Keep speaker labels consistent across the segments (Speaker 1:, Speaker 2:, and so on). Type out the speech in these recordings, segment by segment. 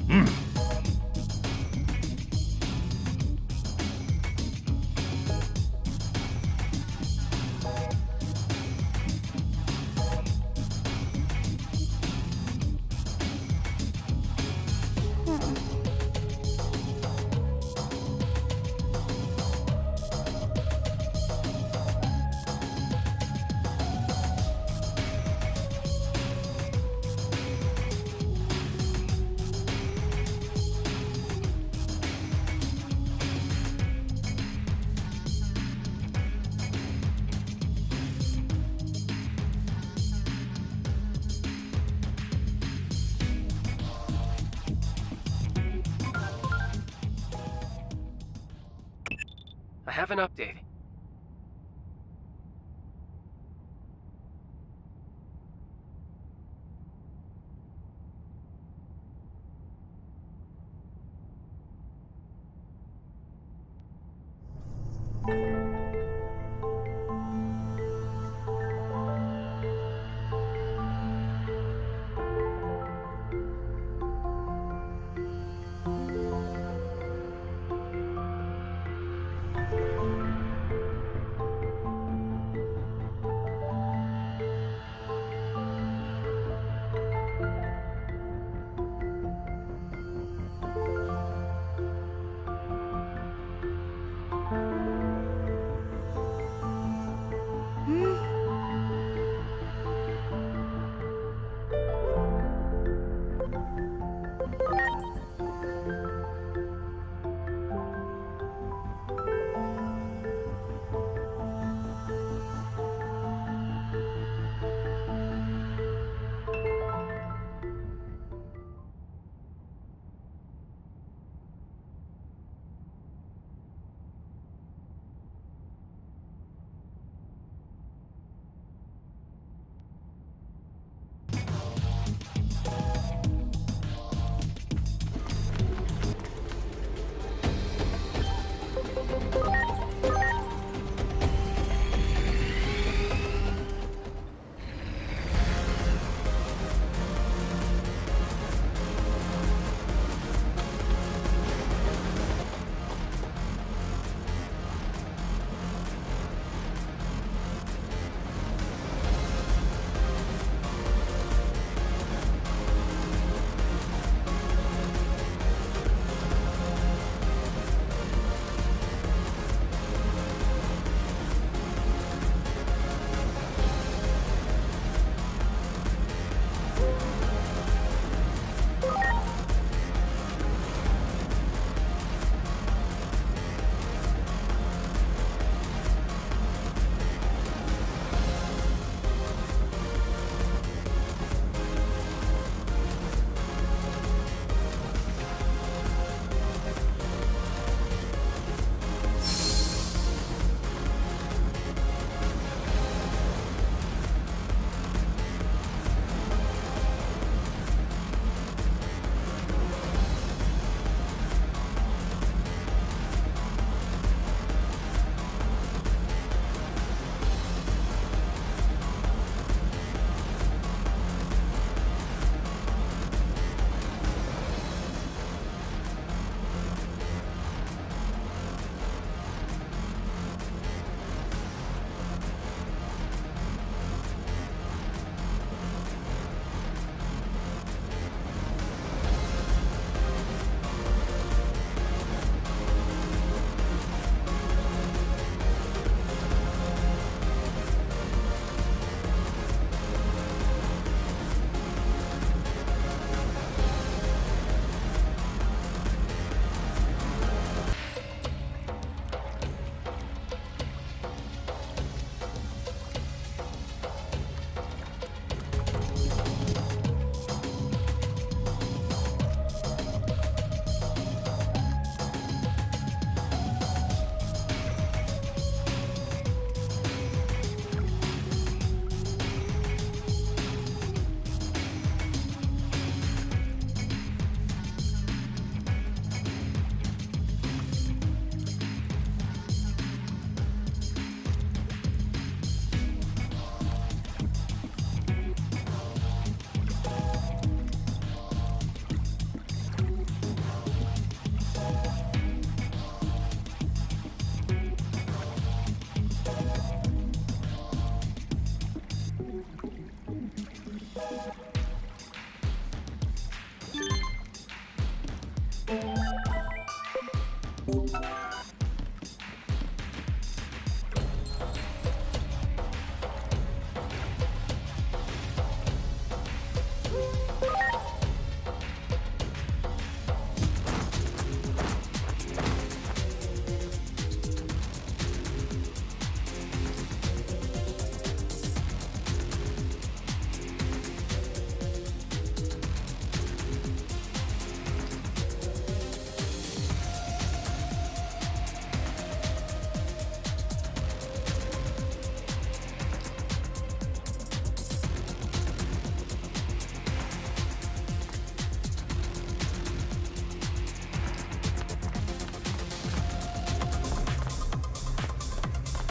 Speaker 1: I have an update.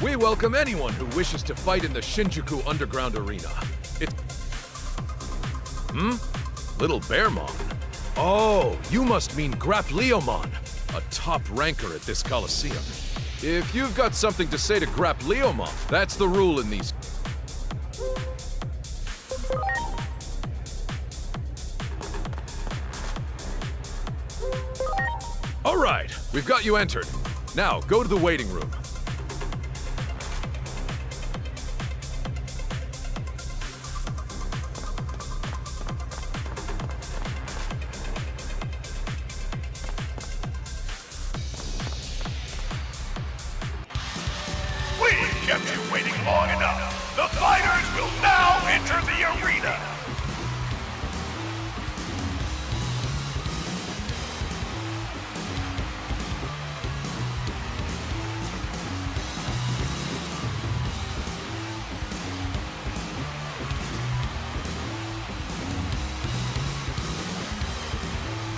Speaker 2: We welcome anyone who wishes to fight in the Shinjuku Underground Arena. It's... Little Bearmon? Oh, you must mean Grappleomon, a top ranker at this Coliseum. If you've got something to say to Grappleomon, that's the rule in these... All right, we've got you entered. Now, go to the waiting room.
Speaker 3: We've kept you waiting long enough. The fighters will now enter the arena.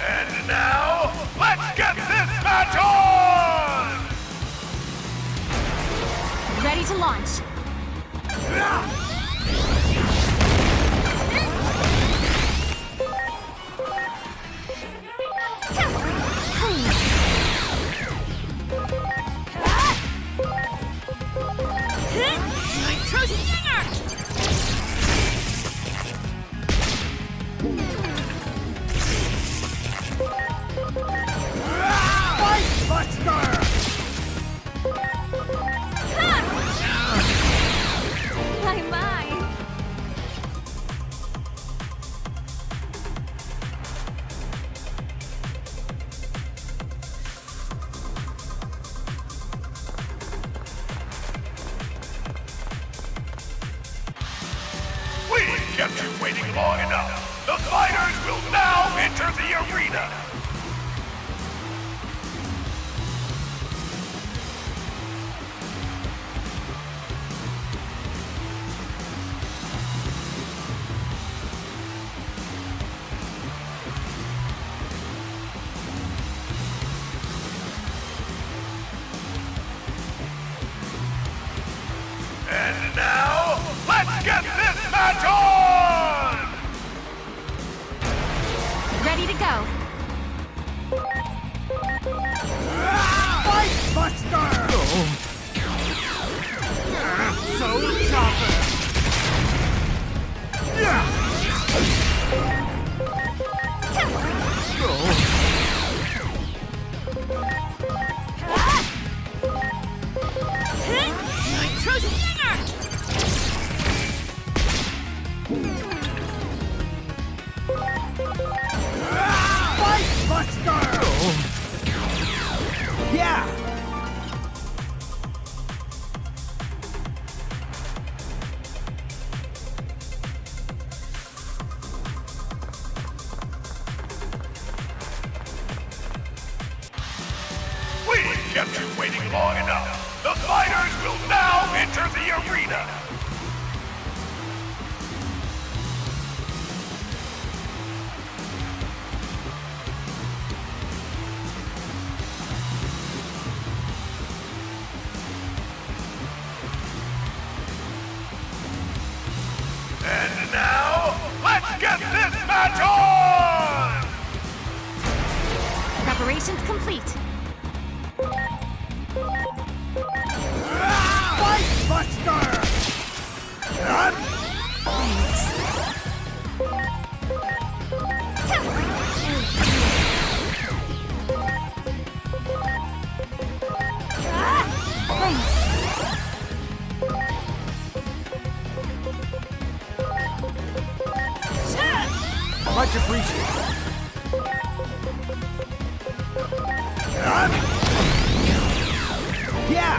Speaker 3: And now, let's get this match on!
Speaker 4: Ready to launch. Nitro Stinger!
Speaker 3: Fight Buster!
Speaker 4: My.
Speaker 3: We've kept you waiting long enough. The fighters will now enter the arena. And now, let's get this match on!
Speaker 4: Ready to go.
Speaker 3: Fight Buster! So chopper!
Speaker 4: Nitro Stinger!
Speaker 3: Fight Buster! Yeah! We've kept you waiting long enough. The fighters will now enter the arena. And now, let's get this match on!
Speaker 4: Preparations complete.
Speaker 3: Fight Buster! Much appreciated. Yeah!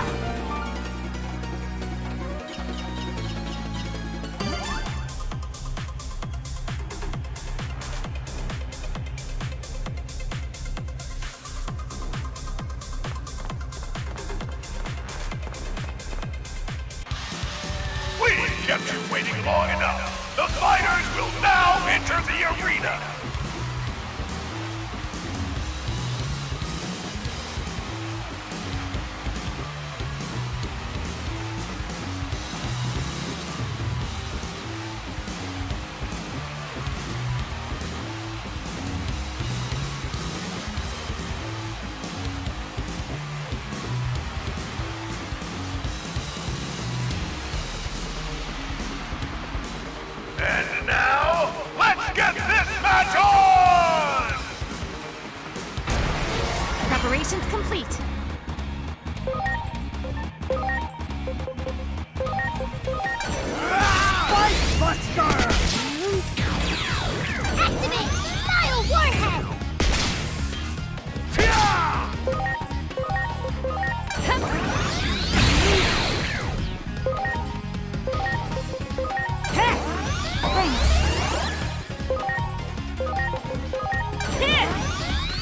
Speaker 4: Preparations complete.
Speaker 5: Fight Buster!
Speaker 4: Activate Style Warhead!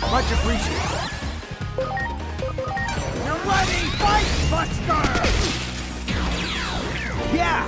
Speaker 5: Much appreciated. You're ready, Fight Buster! Yeah!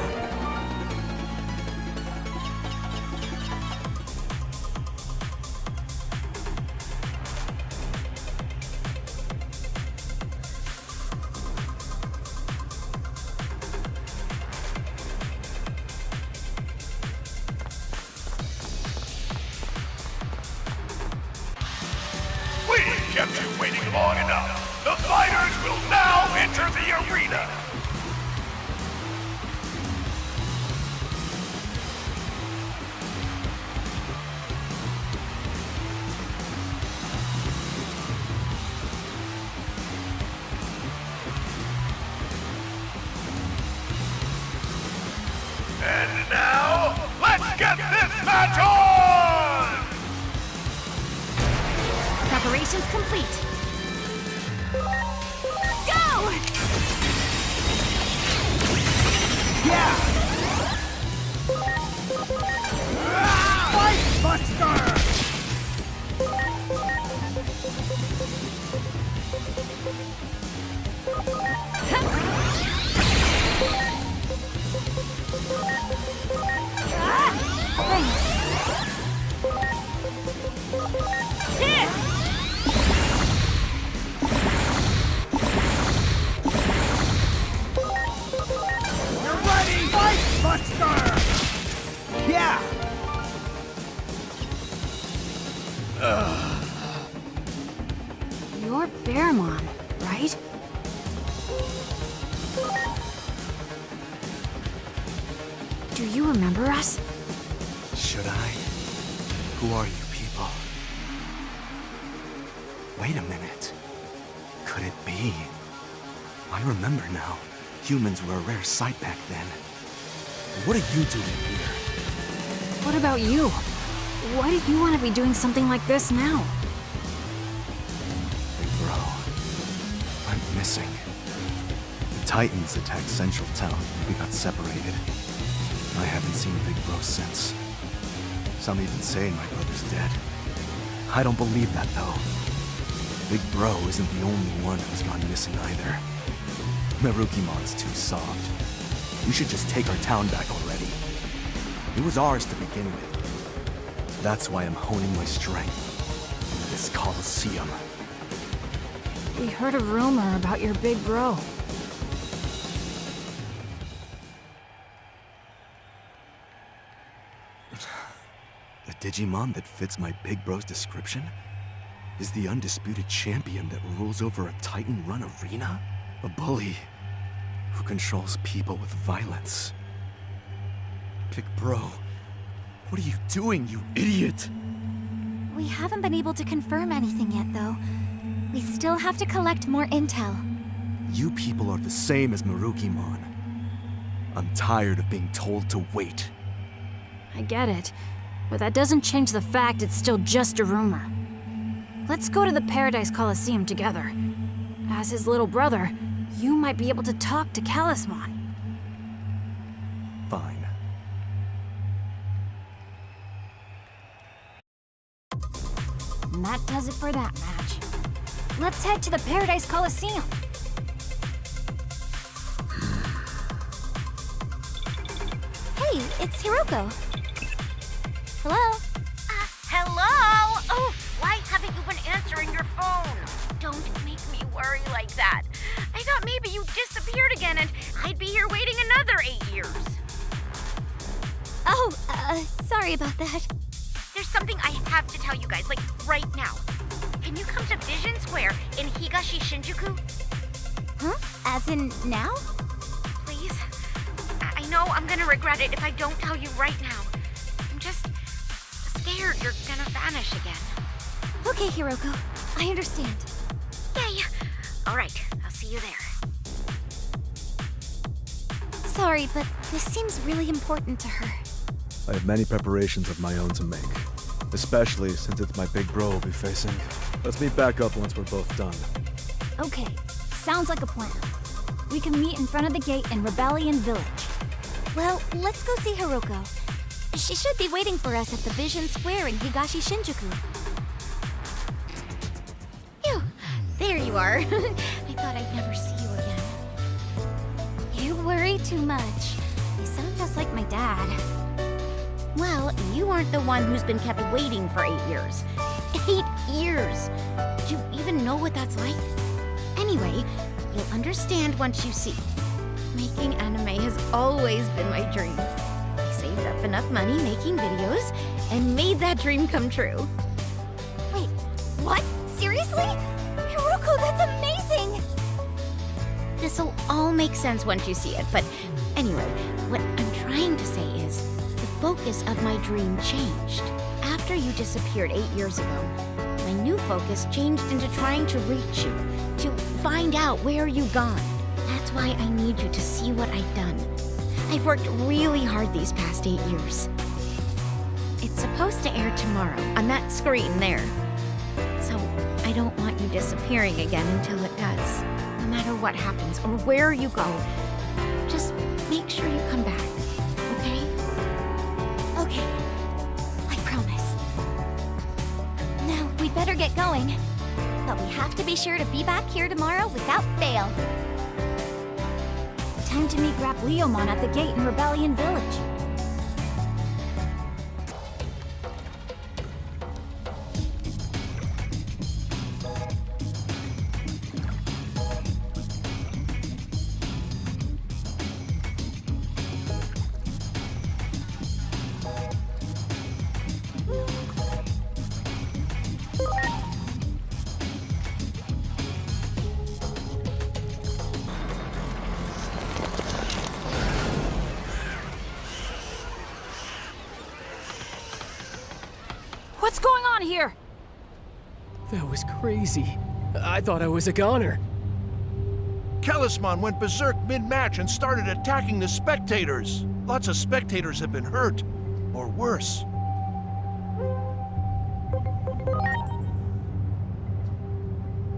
Speaker 3: We've kept you waiting long enough. The fighters will now enter the arena. And now, let's get this match on!
Speaker 4: Preparations complete. Go!
Speaker 5: Yeah! Fight Buster! You're ready, Fight Buster! Yeah!
Speaker 4: You're Bearmon, right? Do you remember us?
Speaker 5: Should I? Who are you people? Wait a minute. Could it be? I remember now. Humans were a rare sight back then. What are you doing here?
Speaker 4: What about you? Why do you want to be doing something like this now?
Speaker 5: Big bro, I'm missing. The Titans attacked Central Town and we got separated. I haven't seen Big Bro since. Some even say my brother's dead. I don't believe that though. Big Bro isn't the only one who's gone missing either. Merukimon's too soft. We should just take our town back already. It was ours to begin with. That's why I'm honing my strength in this Colosseum.
Speaker 4: We heard a rumor about your big bro.
Speaker 5: The Digimon that fits my Big Bro's description is the undisputed champion that rules over a Titan-run arena? A bully who controls people with violence. Big Bro, what are you doing, you idiot?
Speaker 4: We haven't been able to confirm anything yet, though. We still have to collect more intel.
Speaker 5: You people are the same as Marukimon. I'm tired of being told to wait.
Speaker 4: I get it, but that doesn't change the fact it's still just a rumor. Let's go to the Paradise Coliseum together. As his little brother, you might be able to talk to Kalismon.
Speaker 5: Fine.
Speaker 4: And that does it for that match. Let's head to the Paradise Coliseum. Hey, it's Hiroko. Hello?
Speaker 6: Hello? Oh, why haven't you been answering your phone? Don't make me worry like that. I thought maybe you disappeared again and I'd be here waiting another 8 years.
Speaker 4: Oh, sorry about that.
Speaker 6: There's something I have to tell you guys, like right now. Can you come to Vision Square in Higashi Shinjuku?
Speaker 4: Huh? As in now?
Speaker 6: Please? I know I'm gonna regret it if I don't tell you right now. I'm just scared you're gonna vanish again.
Speaker 4: Okay, Hiroko. I understand.
Speaker 6: Okay. All right, I'll see you there.
Speaker 4: Sorry, but this seems really important to her.
Speaker 5: I have many preparations of my own to make, especially since it's my big bro we'll be facing. Let's meet back up once we're both done.
Speaker 4: Okay, sounds like a plan. We can meet in front of the gate in Rebellion Village. Well, let's go see Haruko. She should be waiting for us at the Vision Square in Higashi Shinjuku.
Speaker 6: Phew, there you are. I thought I'd never see you again.
Speaker 4: You worry too much. You sound just like my dad.
Speaker 6: Well, you aren't the one who's been kept waiting for 8 years. 8 years! Do you even know what that's like? Anyway, you'll understand once you see. Making anime has always been my dream. I saved up enough money making videos and made that dream come true.
Speaker 4: Wait, what? Seriously? Haruko, that's amazing!
Speaker 6: This'll all make sense once you see it, but anyway, what I'm trying to say is the focus of my dream changed. After you disappeared 8 years ago, my new focus changed into trying to reach you, to find out where you've gone. That's why I need you to see what I've done. I've worked really hard these past 8 years. It's supposed to air tomorrow on that screen there. So I don't want you disappearing again until it does. No matter what happens or where you go, just make sure you come back, okay?
Speaker 4: Okay, I promise. Now, we'd better get going. But we have to be sure to be back here tomorrow without fail. Time to meet Grap Leomon at the gate in Rebellion Village. What's going on here?
Speaker 1: That was crazy. I thought I was a goner.
Speaker 3: Kellismon went berserk mid-match and started attacking the spectators. Lots of spectators have been hurt, or worse.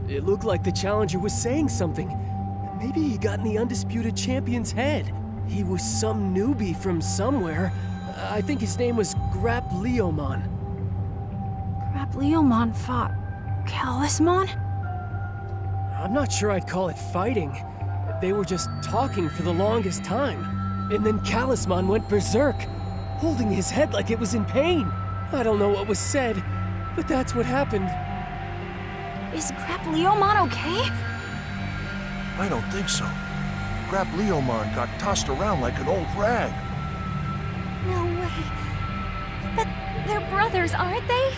Speaker 1: It looked like the challenger was saying something. Maybe he got in the undisputed champion's head. He was some newbie from somewhere. I think his name was Grap Leomon.
Speaker 4: Grap Leomon fought Kellismon?
Speaker 1: I'm not sure I'd call it fighting. They were just talking for the longest time. And then Kellismon went berserk, holding his head like it was in pain. I don't know what was said, but that's what happened.
Speaker 4: Is Grap Leomon okay?
Speaker 3: I don't think so. Grap Leomon got tossed around like an old rag.
Speaker 4: No way. But they're brothers, aren't they?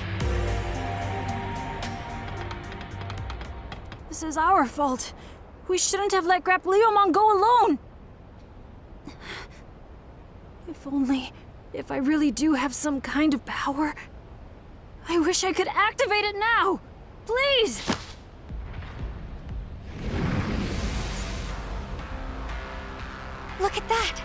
Speaker 4: This is our fault. We shouldn't have let Grap Leomon go alone. If I really do have some kind of power, I wish I could activate it now. Please! Look at that!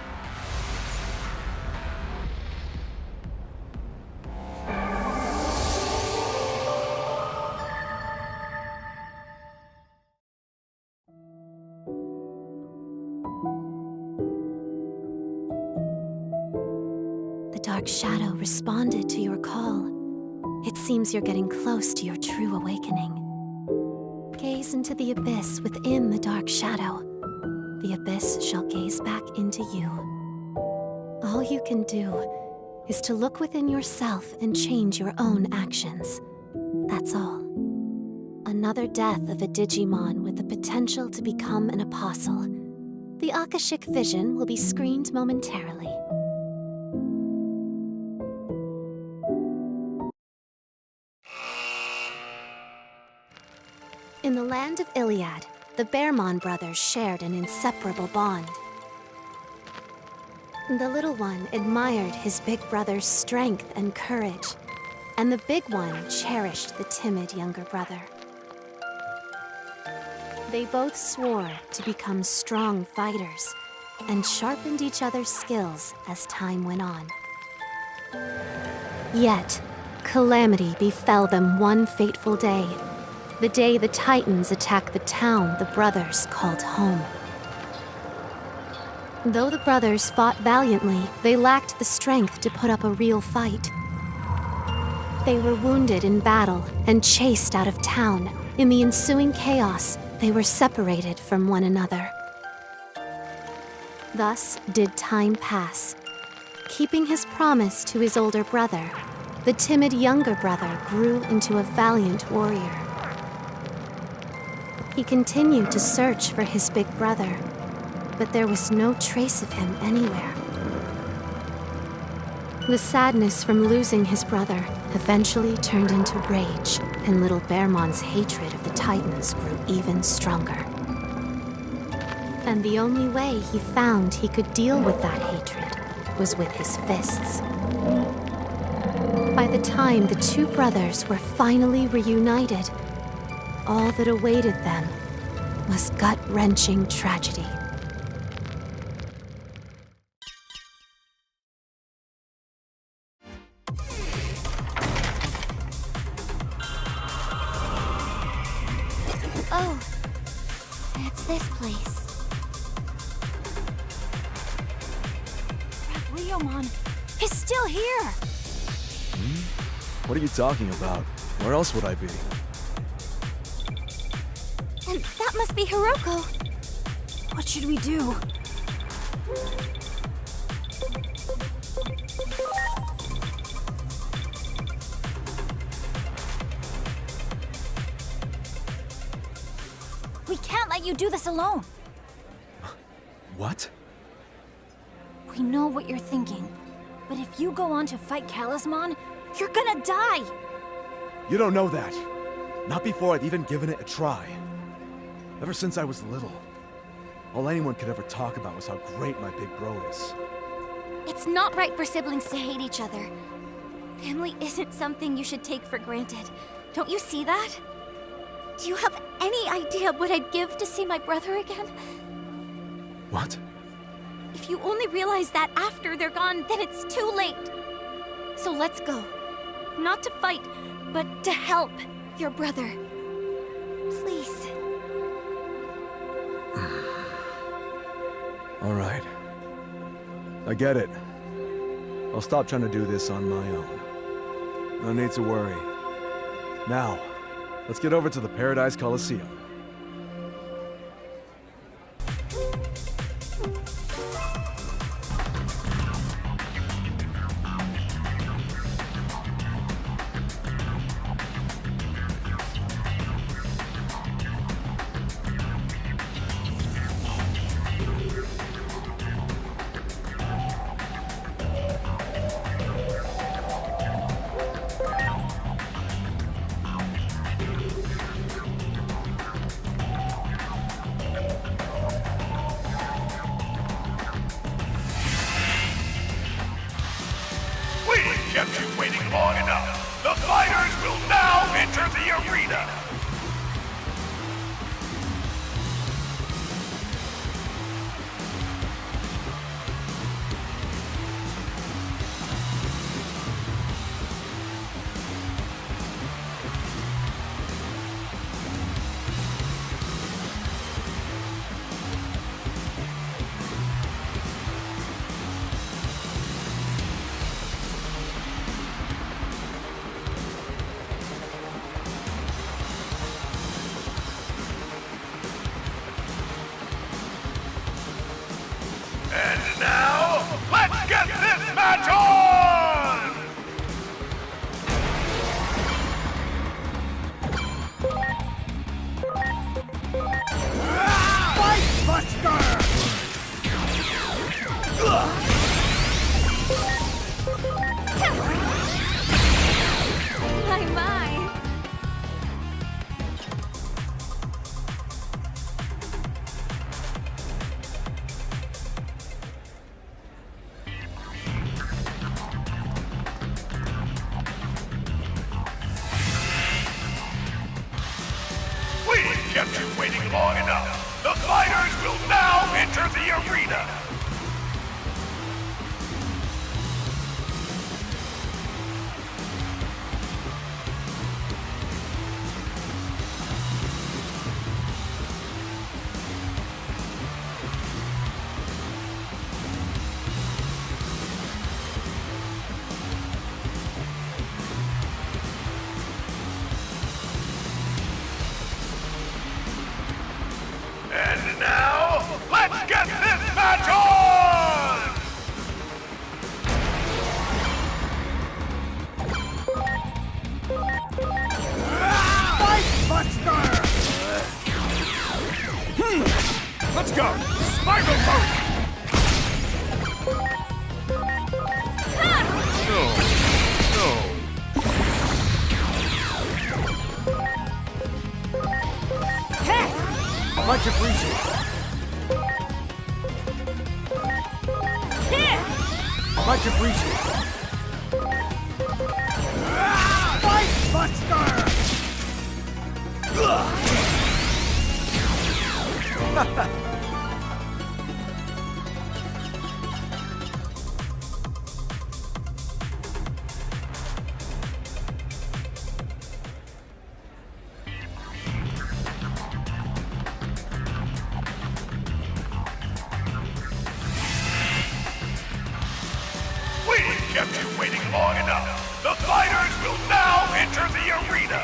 Speaker 4: The Dark Shadow responded to your call. It seems you're getting close to your true awakening. Gaze into the abyss within the Dark Shadow. The abyss shall gaze back into you. All you can do is to look within yourself and change your own actions. That's all. Another death of a Digimon with the potential to become an apostle. The Akashic vision will be screened momentarily. In the land of Iliad, the Bearmon brothers shared an inseparable bond. The little one admired his big brother's strength and courage, and the big one cherished the timid younger brother.
Speaker 7: They both swore to become strong fighters and sharpened each other's skills as time went on. Yet, calamity befell them one fateful day, the day the Titans attacked the town the brothers called home. Though the brothers fought valiantly, they lacked the strength to put up a real fight. They were wounded in battle and chased out of town. In the ensuing chaos, they were separated from one another. Thus did time pass. Keeping his promise to his older brother, the timid younger brother grew into a valiant warrior. He continued to search for his big brother, but there was no trace of him anywhere. The sadness from losing his brother eventually turned into rage, and little Bearmon's hatred of the Titans grew even stronger. And the only way he found he could deal with that hatred was with his fists. By the time the two brothers were finally reunited, all that awaited them was gut-wrenching tragedy.
Speaker 6: Oh, it's this place.
Speaker 4: Leomon, he's still here!
Speaker 5: What are you talking about? Where else would I be?
Speaker 6: And that must be Hiroko.
Speaker 4: What should we do? We can't let you do this alone.
Speaker 5: What?
Speaker 4: We know what you're thinking, but if you go on to fight Talisman, you're gonna die!
Speaker 5: You don't know that. Not before I've even given it a try. Ever since I was little, all anyone could ever talk about was how great my big bro is.
Speaker 6: It's not right for siblings to hate each other. Family isn't something you should take for granted. Don't you see that? Do you have any idea what I'd give to see my brother again?
Speaker 5: What?
Speaker 6: If you only realize that after they're gone, then it's too late. So let's go. Not to fight, but to help your brother. Please.
Speaker 5: All right. I get it. I'll stop trying to do this on my own. No need to worry. Now, let's get over to the Paradise Coliseum.
Speaker 3: We kept you waiting long enough. The fighters will now enter the arena. kept you waiting long enough. The fighters will now enter the arena. And now, let's get this match on! Fight Buster! Let's go! Spiral Mode!
Speaker 1: Much appreciated. Much appreciated.
Speaker 3: Fight Buster! We kept you waiting long enough. The fighters will now enter the arena.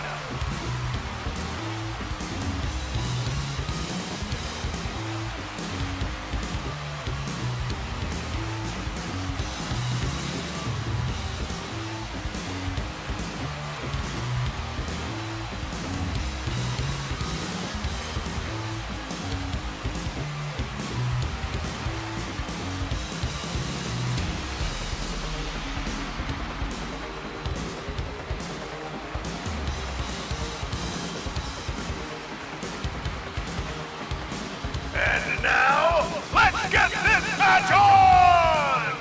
Speaker 3: And now, let's get this match on!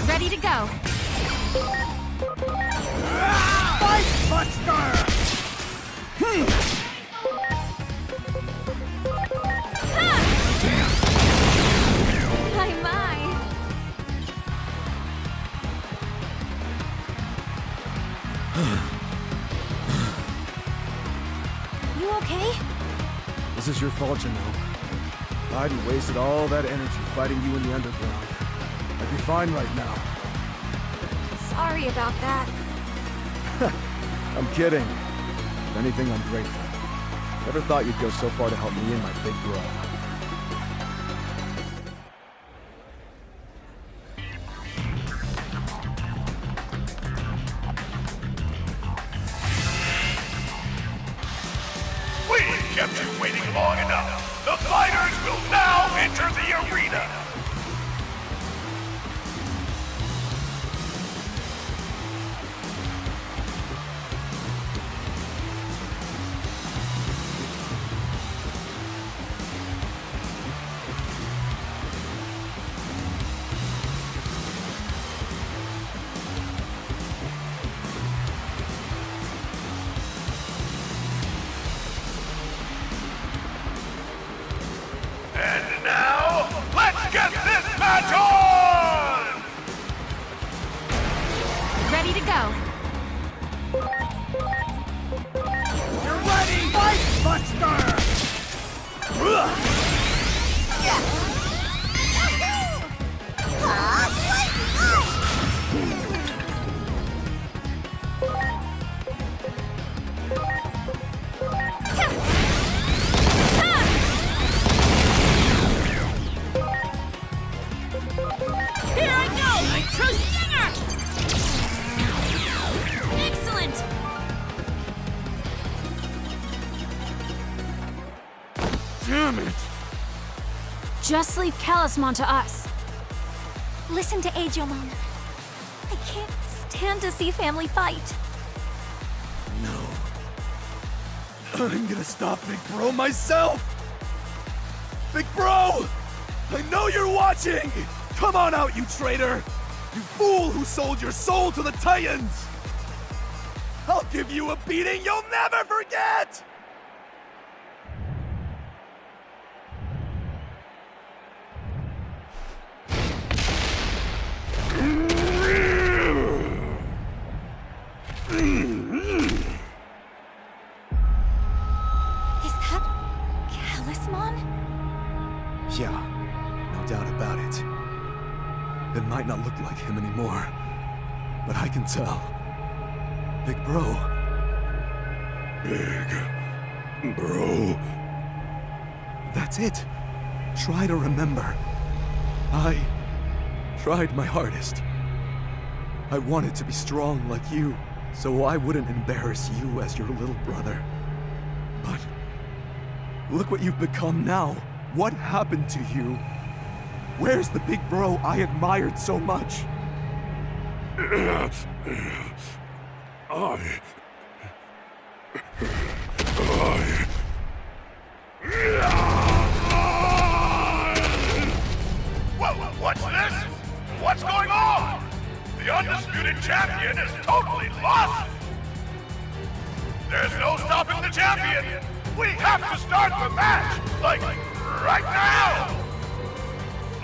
Speaker 4: Ready to go.
Speaker 3: Fight Buster!
Speaker 4: My. You okay?
Speaker 5: This is your fault, you know. If I hadn't wasted all that energy fighting you in the underground, I'd be fine right now.
Speaker 4: Sorry about that.
Speaker 5: I'm kidding. If anything, I'm grateful. Never thought you'd go so far to help me and my big bro.
Speaker 3: We kept you waiting long enough. The fighters will now enter the arena. And now, let's get this match on!
Speaker 4: Ready to go.
Speaker 3: You're ready! Fight Buster!
Speaker 4: Here I go, my true stinger! Excellent!
Speaker 3: Damn it!
Speaker 4: Just leave Talisman to us.
Speaker 8: Listen to Agelmon. I can't stand to see family fight.
Speaker 5: No. I'm gonna stop Big Bro myself! Big Bro! I know you're watching! Come on out, you traitor! You fool who sold your soul to the Titans! I'll give you a beating you'll never forget!
Speaker 8: Is that Talisman?
Speaker 5: Yeah, no doubt about it. It might not look like him anymore, but I can tell. Big bro. Big bro. That's it. Try to remember. I tried my hardest. I wanted to be strong like you, so I wouldn't embarrass you as your little brother. But look what you've become now. What happened to you? Where's the big bro I admired so much?
Speaker 3: What's this? What's going on? The undisputed champion is totally lost! There's no stopping the champion! We have to start the match! Like, right now!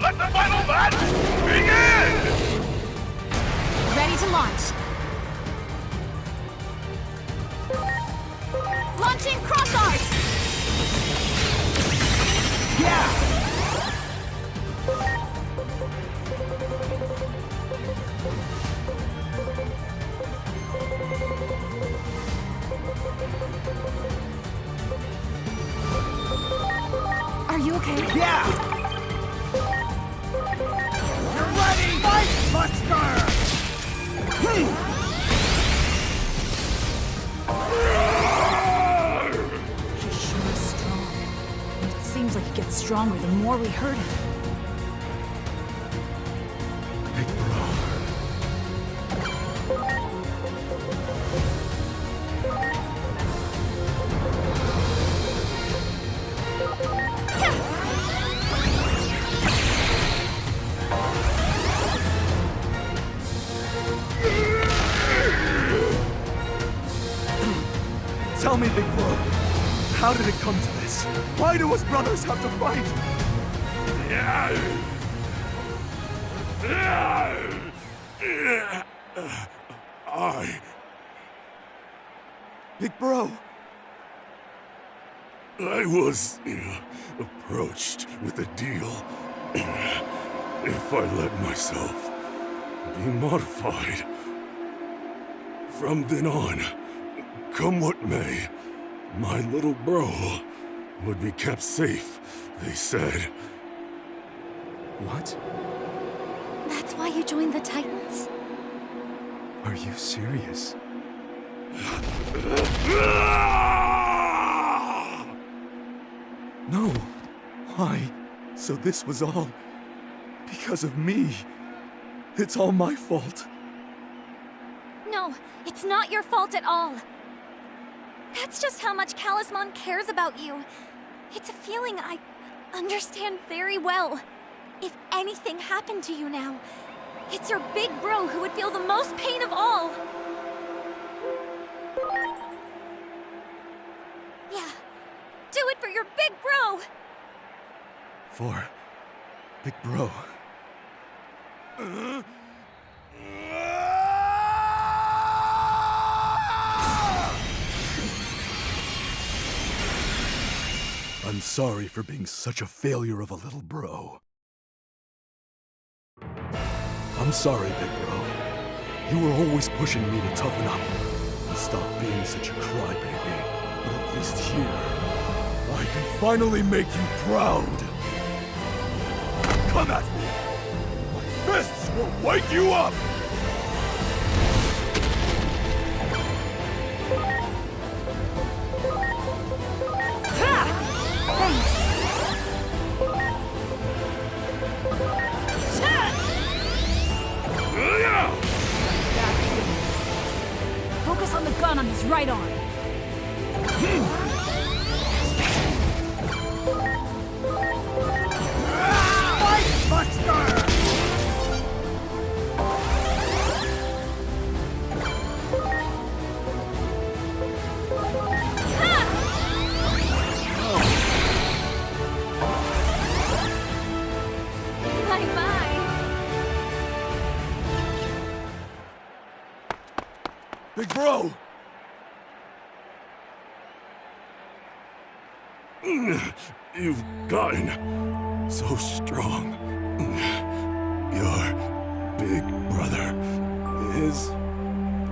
Speaker 3: Let the final match begin!
Speaker 4: Ready to launch. Launching cross arts!
Speaker 5: Yeah!
Speaker 4: Are you okay?
Speaker 5: Yeah! You're ready! Fight, Buster!
Speaker 4: He sure is strong. And it seems like he gets stronger the more we hurt him.
Speaker 5: Big bro. Tell me, big bro, how did it come to this? Why do us brothers have to fight? Big bro.
Speaker 9: I was approached with a deal. If I let myself be modified. From then on, come what may, my little bro would be kept safe, they said.
Speaker 5: What?
Speaker 8: That's why you joined the Titans?
Speaker 5: Are you serious? No. Why? So this was all because of me. It's all my fault.
Speaker 8: No, it's not your fault at all. That's just how much Talisman cares about you. It's a feeling I understand very well. If anything happened to you now, it's your big bro who would feel the most pain of all. Yeah, do it for your big bro!
Speaker 5: For big bro. I'm sorry for being such a failure of a little bro. I'm sorry, big bro. You were always pushing me to toughen up and stop being such a crybaby. But at least here, I can finally make you proud. Come at me! My fists will wake you up!
Speaker 4: Focus on the gun on his right arm.
Speaker 5: Fight, Buster!
Speaker 9: Big bro! You've gotten so strong. Your big brother is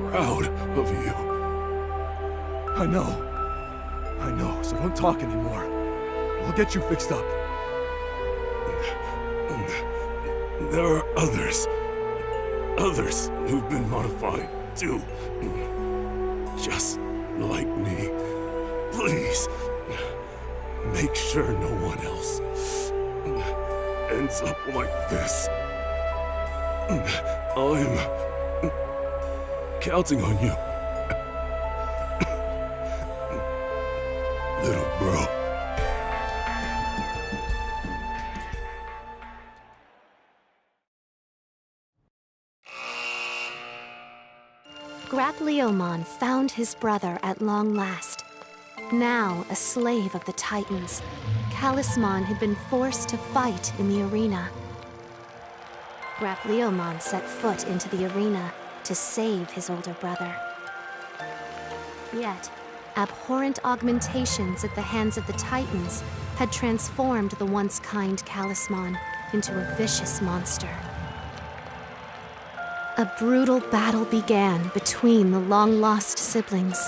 Speaker 9: proud of you.
Speaker 5: I know, so don't talk anymore. I'll get you fixed up.
Speaker 9: There are others who've been modified too. Just like me. Please, make sure no one else ends up like this. I'm counting on you. Little bro.
Speaker 7: Grapleomon found his brother at long last. Now a slave of the Titans, Talisman had been forced to fight in the arena. Grapleomon set foot into the arena to save his older brother. Yet, abhorrent augmentations at the hands of the Titans had transformed the once kind Talisman into a vicious monster. A brutal battle began between the long-lost siblings.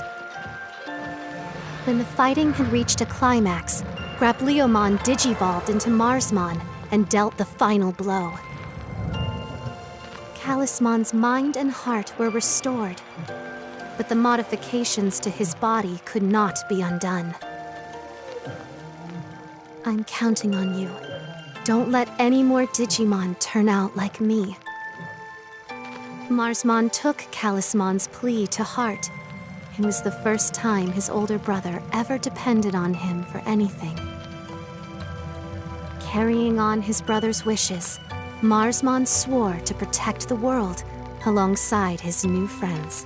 Speaker 7: When the fighting had reached a climax, Grapleomon digivolved into Marsmon and dealt the final blow. Talisman's mind and heart were restored, but the modifications to his body could not be undone. I'm counting on you. Don't let any more Digimon turn out like me. Marsmon took Talisman's plea to heart. It was the first time his older brother ever depended on him for anything. Carrying on his brother's wishes, Marsmon swore to protect the world alongside his new friends.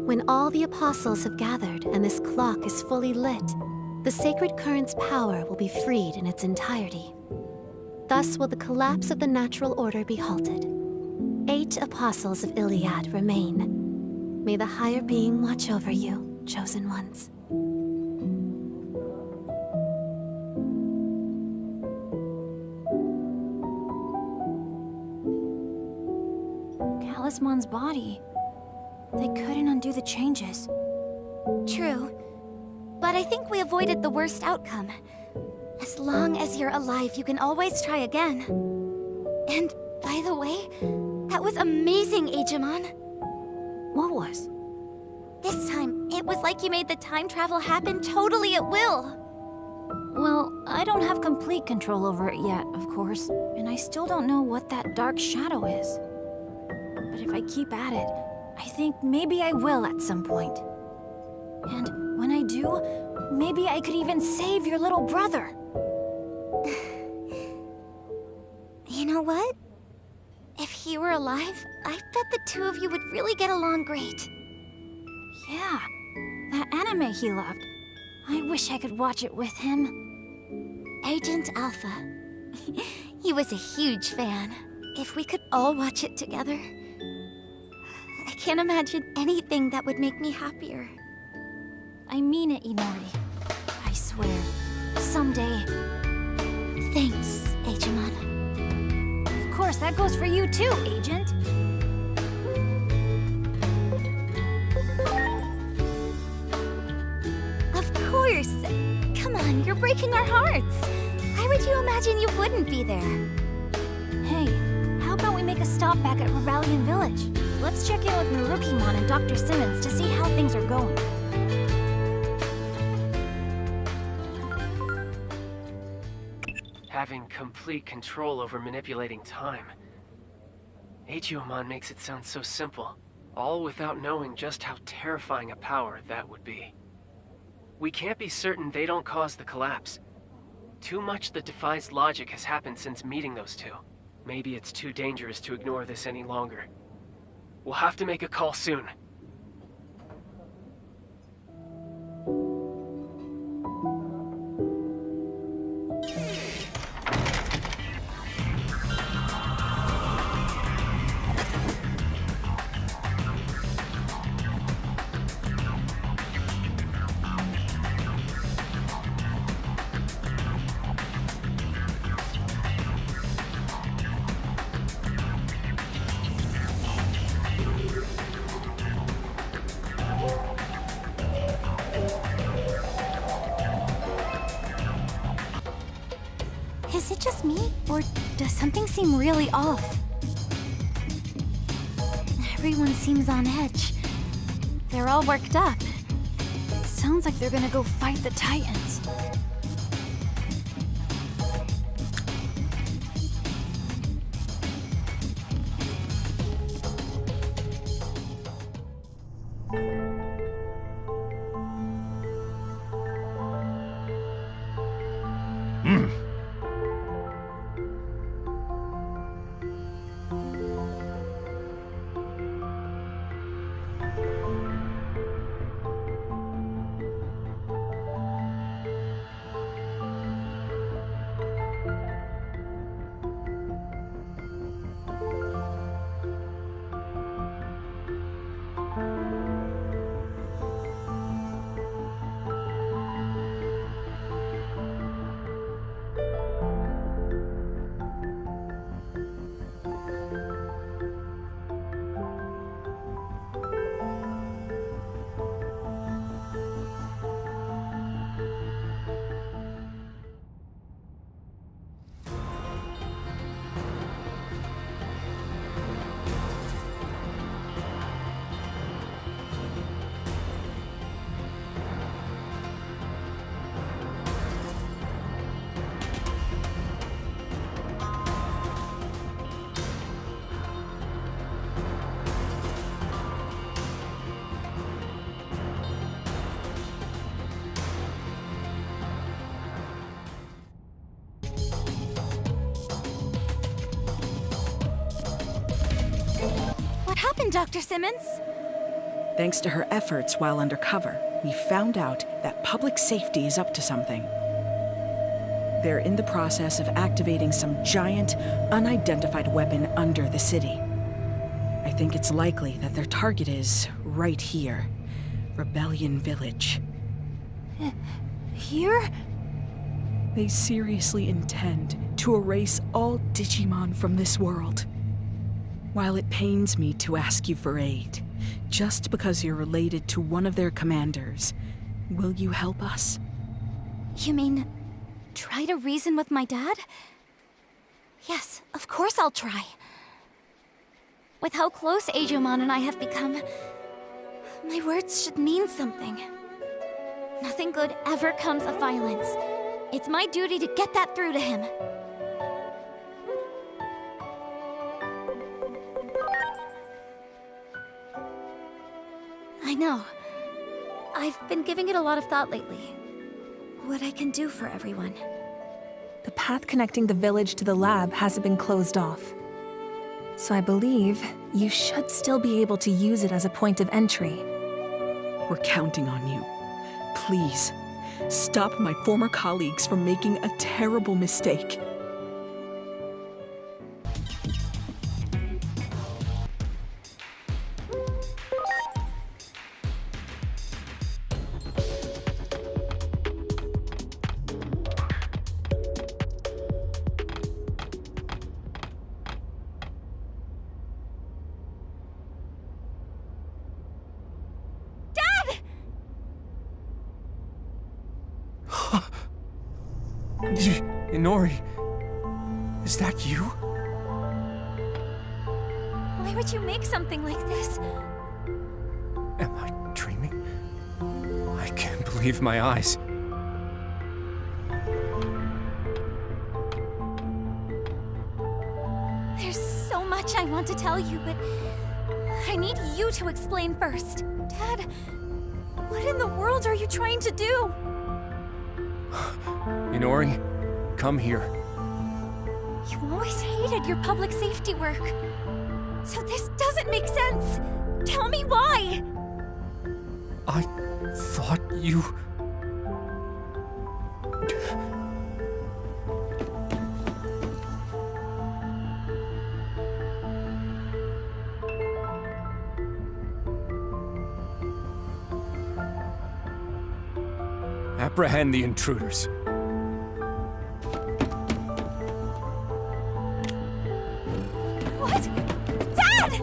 Speaker 7: When all the apostles have gathered and this clock is fully lit, the sacred current's power will be freed in its entirety. Thus will the collapse of the natural order be halted. 8 apostles of Iliad remain. May the higher being watch over you, chosen ones.
Speaker 4: Talisman's body. They couldn't undo the changes.
Speaker 8: True. But I think we avoided the worst outcome. As long as you're alive, you can always try again. And, by the way, that was amazing, Agemon.
Speaker 4: What was?
Speaker 8: This time, it was like you made the time travel happen totally at will.
Speaker 4: Well, I don't have complete control over it yet, of course. And I still don't know what that dark shadow is. But if I keep at it, I think maybe I will at some point. And when I do, maybe I could even save your little brother.
Speaker 8: You know what? If he were alive, I bet the two of you would really get along great.
Speaker 4: Yeah, that anime he loved. I wish I could watch it with him.
Speaker 8: Agent Alpha. He was a huge fan. If we could all watch it together, I can't imagine anything that would make me happier.
Speaker 4: I mean it, Inori. I swear. Someday.
Speaker 8: Thanks, Agemon.
Speaker 4: Of course, that goes for you too, Agent.
Speaker 8: Of course! Come on, you're breaking our hearts! Why would you imagine you wouldn't be there?
Speaker 4: Hey, how about we make a stop back at Rebellion Village? Let's check in with Marukimon and Dr. Simmons to see how things are going.
Speaker 1: Having complete control over manipulating time. Achiomon makes it sound so simple, all without knowing just how terrifying a power that would be. We can't be certain they don't cause the collapse, Too much that defies logic has happened since meeting those two. Maybe it's too dangerous to ignore this any longer. We'll have to make a call soon.
Speaker 8: Is it just me, or does something seem really off? Everyone seems on edge. They're all worked up. It sounds like they're gonna go fight the Titans. What happened, Dr. Simmons?
Speaker 10: Thanks to her efforts while undercover, we found out that public safety is up to something. They're in the process of activating some giant, unidentified weapon under the city. I think it's likely that their target is right here, Rebellion Village.
Speaker 8: Here?
Speaker 10: They seriously intend to erase all Digimon from this world. While it pains me to ask you for aid, just because you're related to one of their commanders, will you help us?
Speaker 8: You mean, try to reason with my dad? Yes, of course I'll try. With how close Agumon and I have become, my words should mean something. Nothing good ever comes of violence. It's my duty to get that through to him. I know. I've been giving it a lot of thought lately. What I can do for everyone.
Speaker 11: The path connecting the village to the lab hasn't been closed off. So I believe you should still be able to use it as a point of entry.
Speaker 10: We're counting on you. Please, stop my former colleagues from making a terrible mistake.
Speaker 1: Inori, is that you?
Speaker 8: Why would you make something like this?
Speaker 1: Am I dreaming? I can't believe my eyes.
Speaker 8: There's so much I want to tell you, but I need you to explain first. Dad, what in the world are you trying to do?
Speaker 1: Inori, come here.
Speaker 8: You always hated your public safety work. So this doesn't make sense. Tell me why.
Speaker 1: I thought you... Apprehend the intruders.
Speaker 8: What? Dad!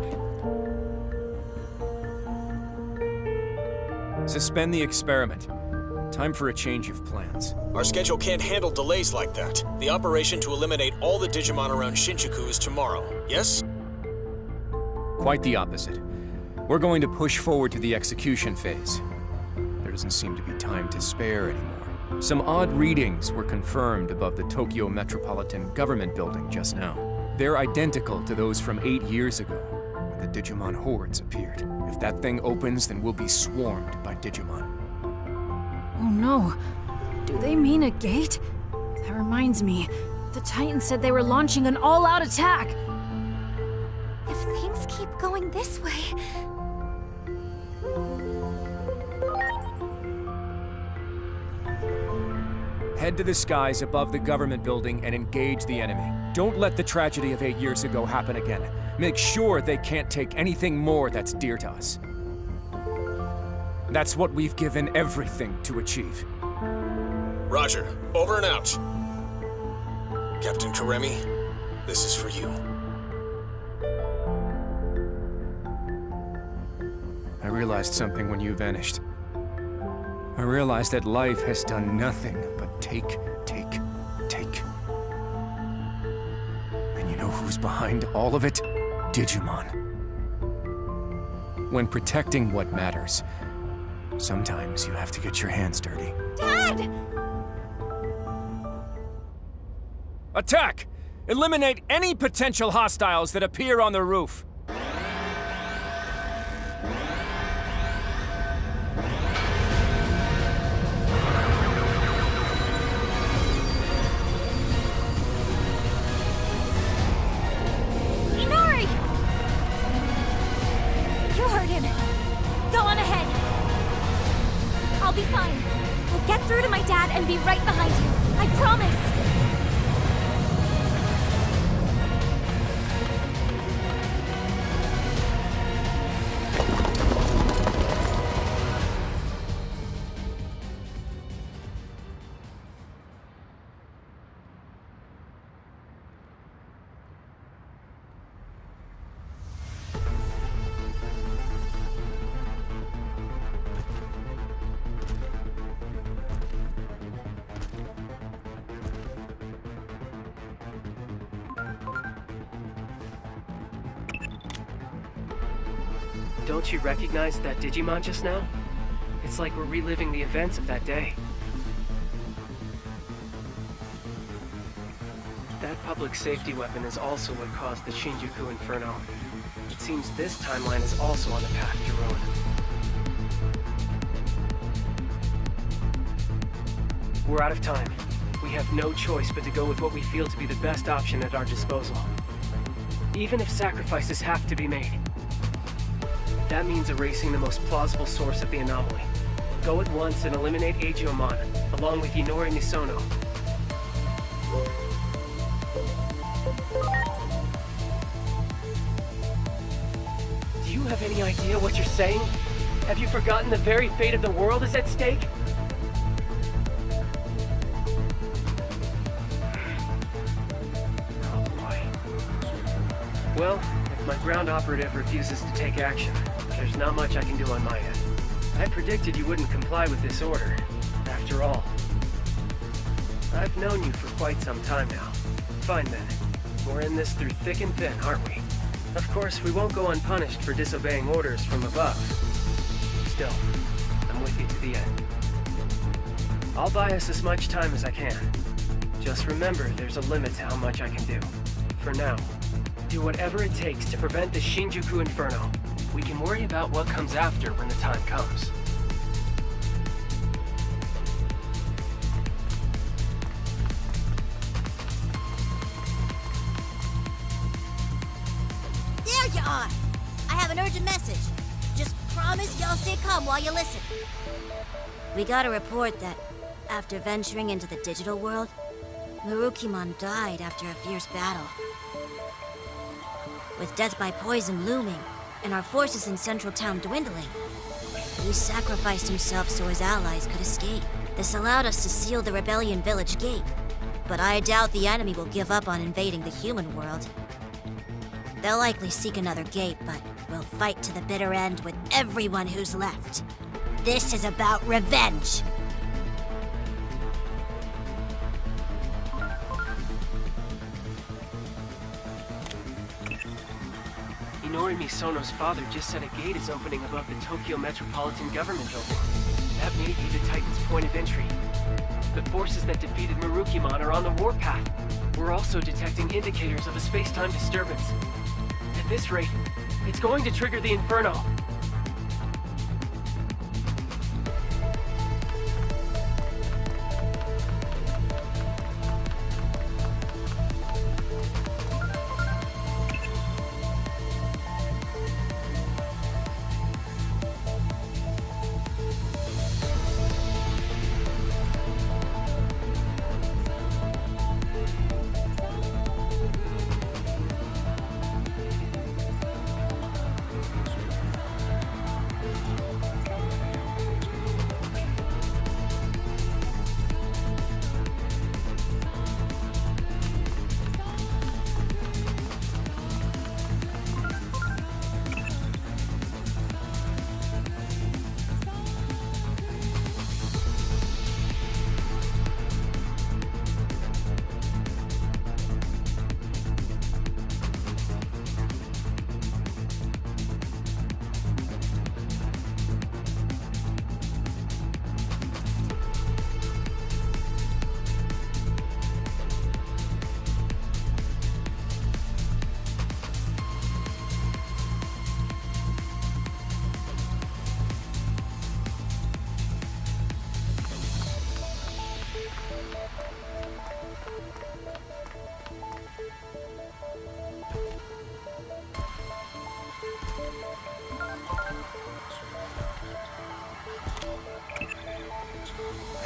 Speaker 1: Suspend the experiment. Time for a change of plans.
Speaker 12: Our schedule can't handle delays like that. The operation to eliminate all the Digimon around Shinjuku is tomorrow, yes?
Speaker 1: Quite the opposite. We're going to push forward to the execution phase. There doesn't seem to be time to spare anymore. Some odd readings were confirmed above the Tokyo Metropolitan Government Building just now. They're identical to those from 8 years ago, when the Digimon hordes appeared. If that thing opens, then we'll be swarmed by Digimon.
Speaker 4: Oh no. Do they mean a gate? That reminds me. The Titans said they were launching an all-out attack.
Speaker 8: If things keep going this way...
Speaker 1: Head to the skies above the government building and engage the enemy. Don't let the tragedy of 8 years ago happen again. Make sure they can't take anything more that's dear to us. That's what we've given everything to achieve.
Speaker 12: Roger. Over and out. Captain Karemi, this is for you.
Speaker 1: I realized something when you vanished. I realized that life has done nothing but take. And you know who's behind all of it? Digimon. When protecting what matters, sometimes you have to get your hands dirty.
Speaker 8: Dad!
Speaker 1: Attack! Eliminate any potential hostiles that appear on the roof.
Speaker 8: I'll be fine. We'll get through to my dad and be right behind you. I promise.
Speaker 1: Don't you recognize that Digimon just now? It's like we're reliving the events of that day. That public safety weapon is also what caused the Shinjuku Inferno. It seems this timeline is also on the path to ruin. We're out of time. We have no choice but to go with what we feel to be the best option at our disposal. Even if sacrifices have to be made. That means erasing the most plausible source of the anomaly. Go at once and eliminate Agiomon, along with Yinori Misono. Do you have any idea what you're saying? Have you forgotten the very fate of the world is at stake? Oh boy. Well, if my ground operative refuses to take action, there's not much I can do on my end. I predicted you wouldn't comply with this order. After all, I've known you for quite some time now. Fine then. We're in this through thick and thin, aren't we? Of course, we won't go unpunished for disobeying orders from above. Still, I'm with you to the end. I'll buy us as much time as I can. Just remember, there's a limit to how much I can do. For now, do whatever it takes to prevent the Shinjuku Inferno. We can worry about what comes after when the time comes.
Speaker 13: you are. I have an urgent message. Just promise y'all stay calm while you listen. We got a report that, after venturing into the digital world, Marukimon died after a fierce battle. With death by poison looming, and our forces in Central Town dwindling, he sacrificed himself so his allies could escape. This allowed us to seal the Rebellion Village gate, but I doubt the enemy will give up on invading the human world. They'll likely seek another gate, but we'll fight to the bitter end with everyone who's left. This is about revenge!
Speaker 1: Inori Misono's father just said a gate is opening above the Tokyo Metropolitan Government building. That may be the Titan's point of entry. The forces that defeated Marukimon are on the warpath. We're also detecting indicators of a space-time disturbance. At this rate, it's going to trigger the Inferno.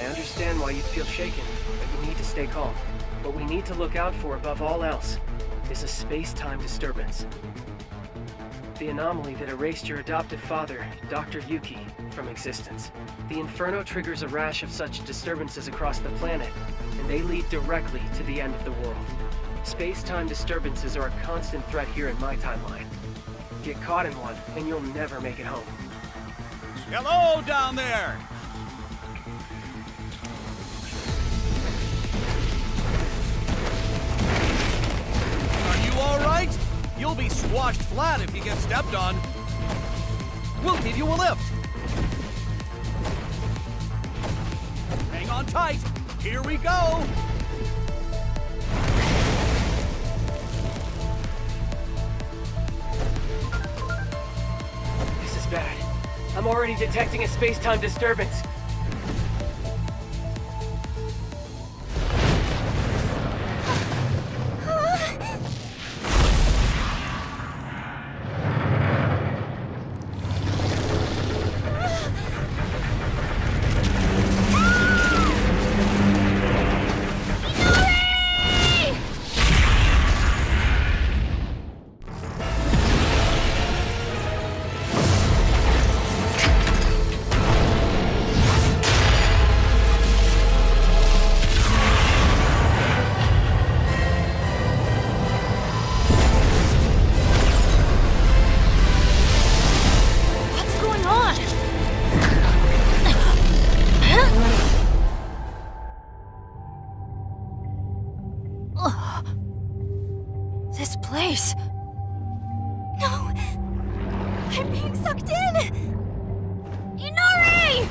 Speaker 1: I understand why you'd feel shaken, but you need to stay calm. What we need to look out for above all else is a space-time disturbance. The anomaly that erased your adoptive father, Dr. Yuki, from existence. The Inferno triggers a rash of such disturbances across the planet, and they lead directly to the end of the world. Space-time disturbances are a constant threat here in my timeline. Get caught in one, and you'll never make it home.
Speaker 14: Hello down there! Are you all right? You'll be squashed flat if you get stepped on. We'll give you a lift. Hang on tight. Here we go.
Speaker 1: This is bad. I'm already detecting a space-time disturbance.
Speaker 8: This place... No! I'm being sucked in! Inori!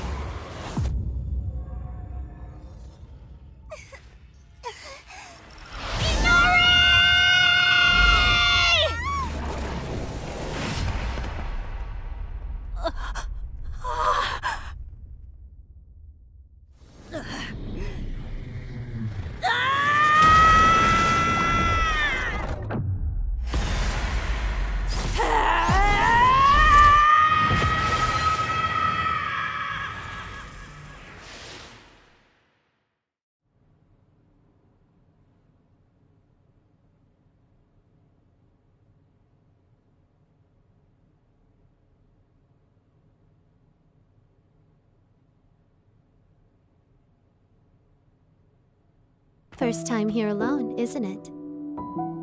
Speaker 7: First time here alone, isn't it?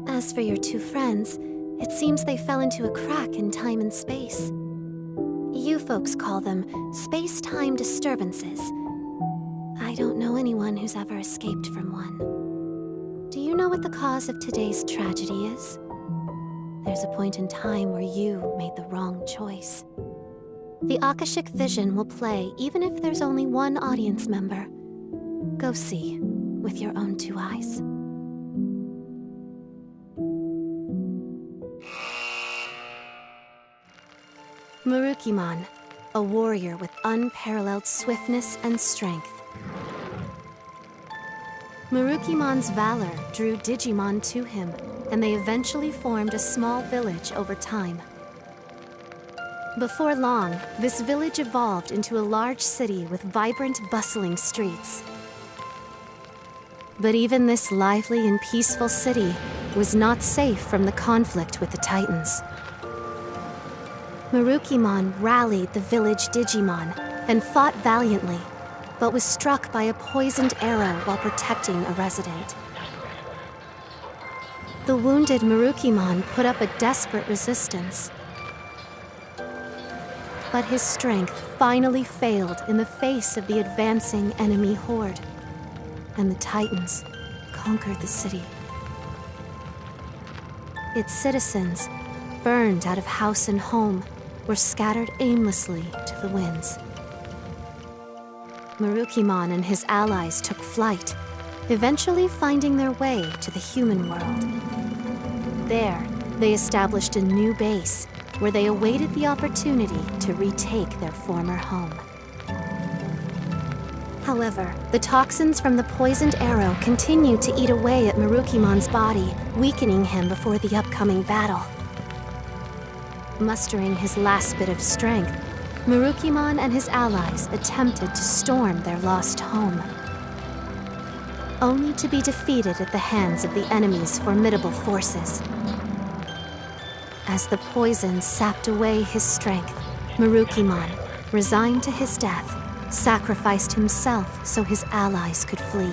Speaker 7: As for your two friends, it seems they fell into a crack in time and space. You folks call them space-time disturbances. I don't know anyone who's ever escaped from one. Do you know what the cause of today's tragedy is? There's a point in time where you made the wrong choice. The Akashic Vision will play even if there's only one audience member. Go see with your own two eyes. Murukimon, a warrior with unparalleled swiftness and strength. Murukimon's valor drew Digimon to him, and they eventually formed a small village over time. Before long, this village evolved into a large city with vibrant, bustling streets. But even this lively and peaceful city was not safe from the conflict with the Titans. Murukimon rallied the village Digimon and fought valiantly, but was struck by a poisoned arrow while protecting a resident. The wounded Murukimon put up a desperate resistance. But his strength finally failed in the face of the advancing enemy horde, and the Titans conquered the city. Its citizens, burned out of house and home, were scattered aimlessly to the winds. Murukimon and his allies took flight, eventually finding their way to the human world. There, they established a new base, where they awaited the opportunity to retake their former home. However, the toxins from the poisoned arrow continued to eat away at Murukimon's body, weakening him before the upcoming battle. Mustering his last bit of strength, Murukimon and his allies attempted to storm their lost home, only to be defeated at the hands of the enemy's formidable forces. As the poison sapped away his strength, Murukimon, resigned to his death, sacrificed himself so his allies could flee.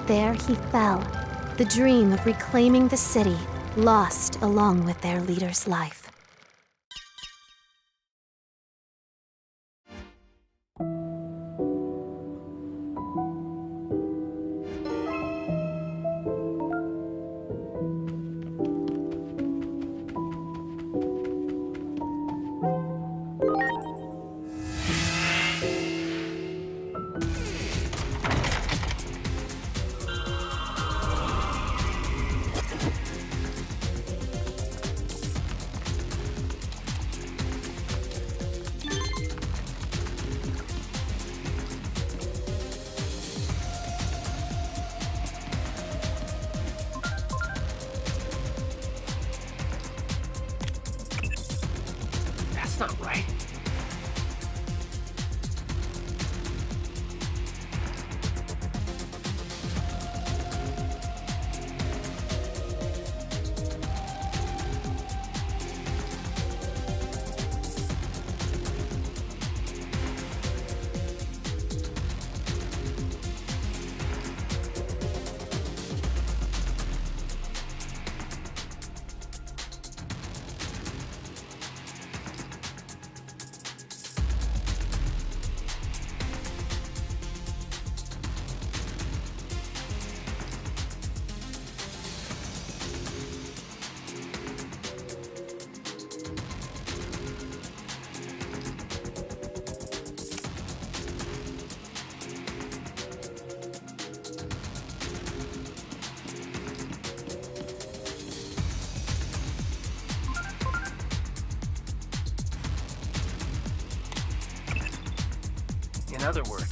Speaker 7: There he fell, the dream of reclaiming the city lost along with their leader's life.
Speaker 1: That's not right. In other words,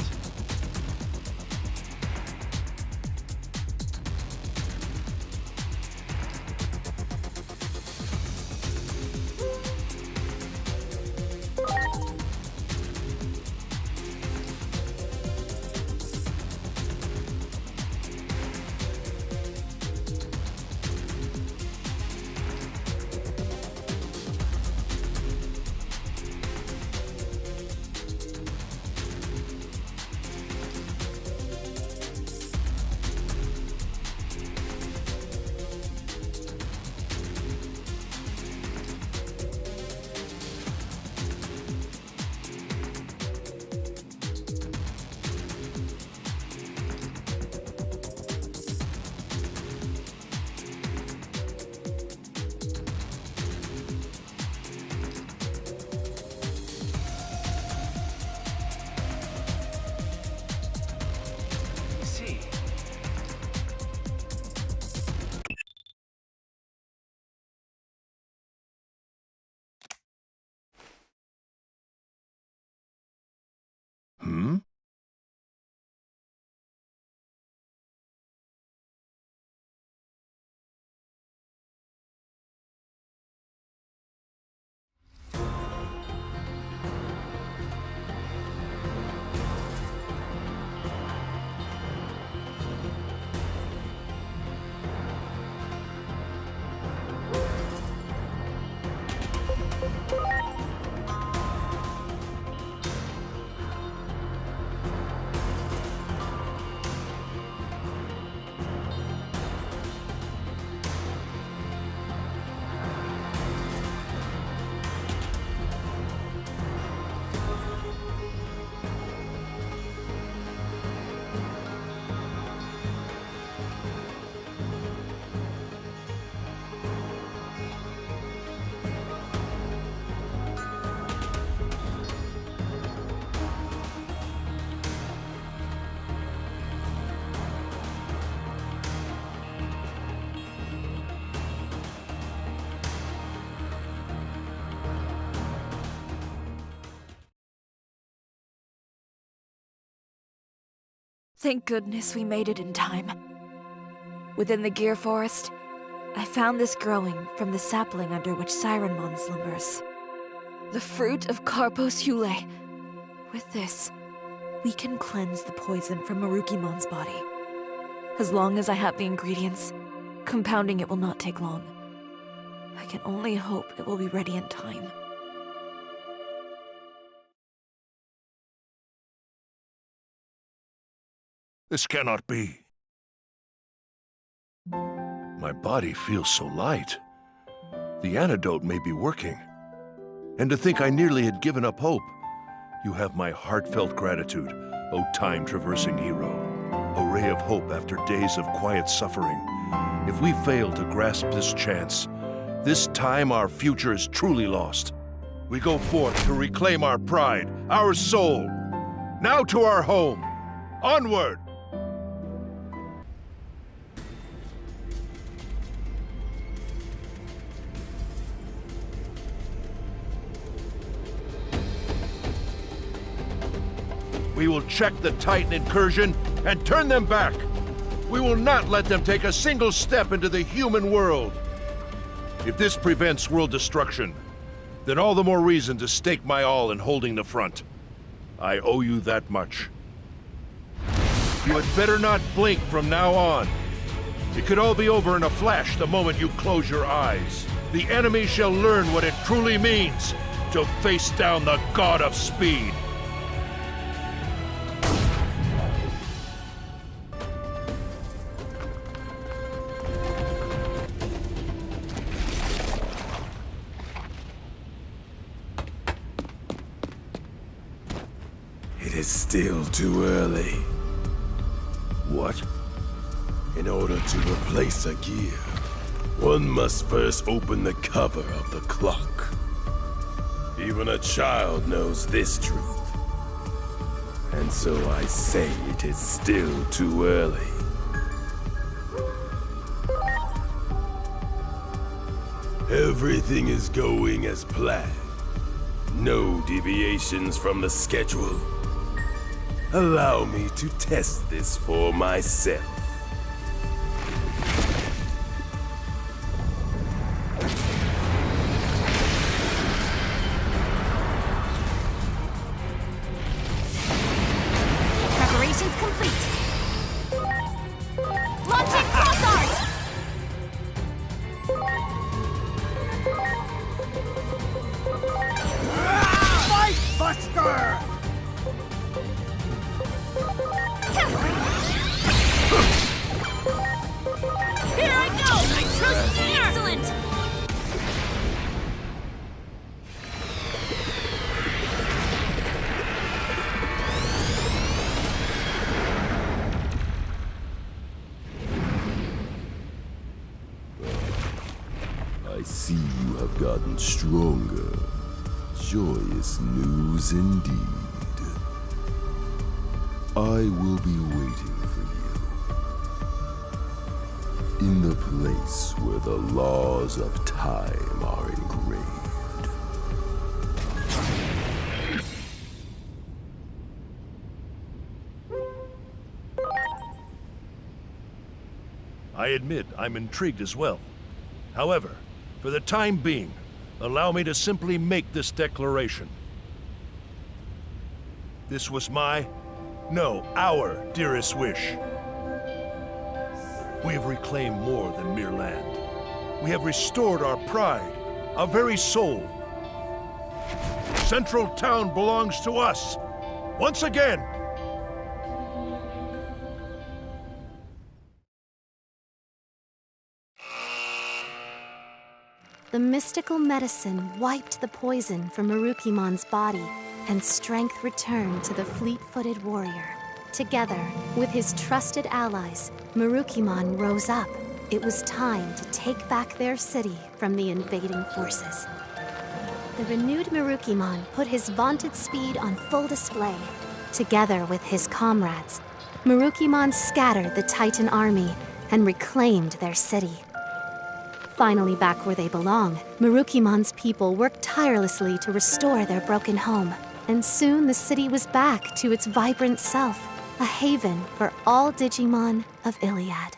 Speaker 11: Thank goodness we made it in time. Within the Gear Forest, I found this growing from the sapling under which Sirenmon slumbers. The fruit of Karpos Hule. With this, we can cleanse the poison from Marukimon's body. As long as I have the ingredients, compounding it will not take long. I can only hope it will be ready in time.
Speaker 9: This cannot be. My body feels so light. The antidote may be working. And to think I nearly had given up hope. You have my heartfelt gratitude, O time-traversing hero. A ray of hope after days of quiet suffering. If we fail to grasp this chance, this time our future is truly lost. We go forth to reclaim our pride, our soul. Now to our home. Onward! We will check the Titan incursion and turn them back. We will not let them take a single step into the human world. If this prevents world destruction, then all the more reason to stake my all in holding the front. I owe you that much. You had better not blink from now on. It could all be over in a flash the moment you close your eyes. The enemy shall learn what it truly means to face down the god of speed.
Speaker 15: It is still too early. What? In order to replace a gear, one must first open the cover of the clock. Even a child knows this truth. And so I say it is still too early. Everything is going as planned. No deviations from the schedule. Allow me to test this for myself.
Speaker 8: Preparations complete. Launching cross art!
Speaker 3: Fight Buster!
Speaker 8: Here I go! I trust you! Excellent!
Speaker 15: I see you have gotten stronger. Joyous news indeed. I will be waiting for you in the place where the laws of time are engraved.
Speaker 9: I admit I'm intrigued as well. However, for the time being, allow me to simply make this declaration. This was our dearest wish. We have reclaimed more than mere land. We have restored our pride, our very soul. Central Town belongs to us, once again.
Speaker 7: The mystical medicine wiped the poison from Marukimon's body, and strength returned to the fleet-footed warrior. Together, with his trusted allies, Marukimon rose up. It was time to take back their city from the invading forces. The renewed Marukimon put his vaunted speed on full display. Together with his comrades, Marukimon scattered the Titan army and reclaimed their city. Finally back where they belong, Marukimon's people worked tirelessly to restore their broken home. And soon the city was back to its vibrant self. a haven for all Digimon of Iliad.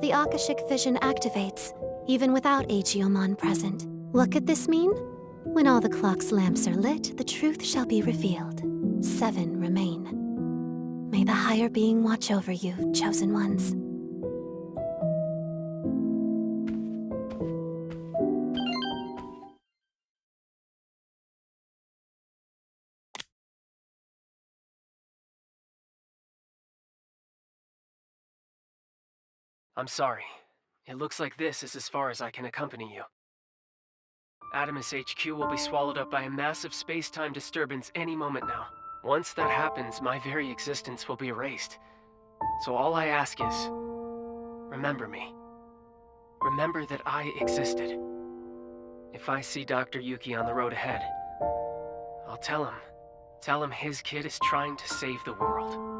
Speaker 7: The Akashic vision activates, even without Aegeomon present. What could this mean? When all the clock's lamps are lit, the truth shall be revealed. 7 remain. May the higher being watch over you, chosen ones.
Speaker 1: I'm sorry. It looks like this is as far as I can accompany you. Adamus HQ will be swallowed up by a massive space-time disturbance any moment now. Once that happens, my very existence will be erased. So all I ask is, remember me. Remember that I existed. If I see Dr. Yuki on the road ahead, I'll tell him his kid is trying to save the world.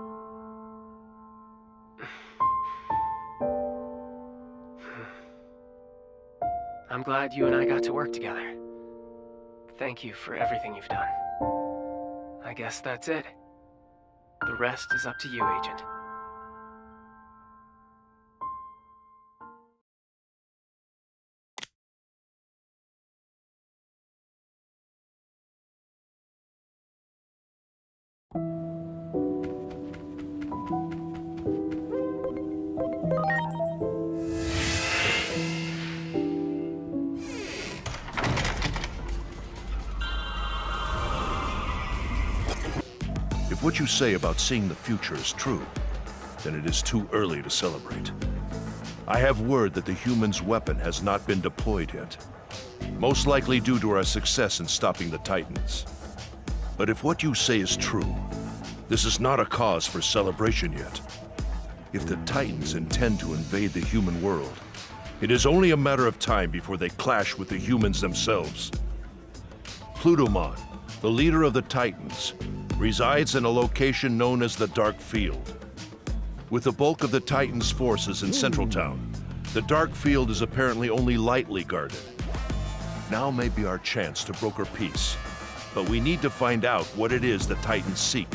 Speaker 1: I'm glad you and I got to work together. Thank you for everything you've done. I guess that's it. The rest is up to you, Agent.
Speaker 16: If what you say about seeing the future is true, then it is too early to celebrate. I have word that the human's weapon has not been deployed yet, most likely due to our success in stopping the Titans. But if what you say is true, this is not a cause for celebration yet. If the Titans intend to invade the human world, it is only a matter of time before they clash with the humans themselves. Plutomon, the leader of the Titans, resides in a location known as the Dark Field. With the bulk of the Titans' forces in Central Town, the Dark Field is apparently only lightly guarded. Now may be our chance to broker peace, but we need to find out what it is the Titans seek.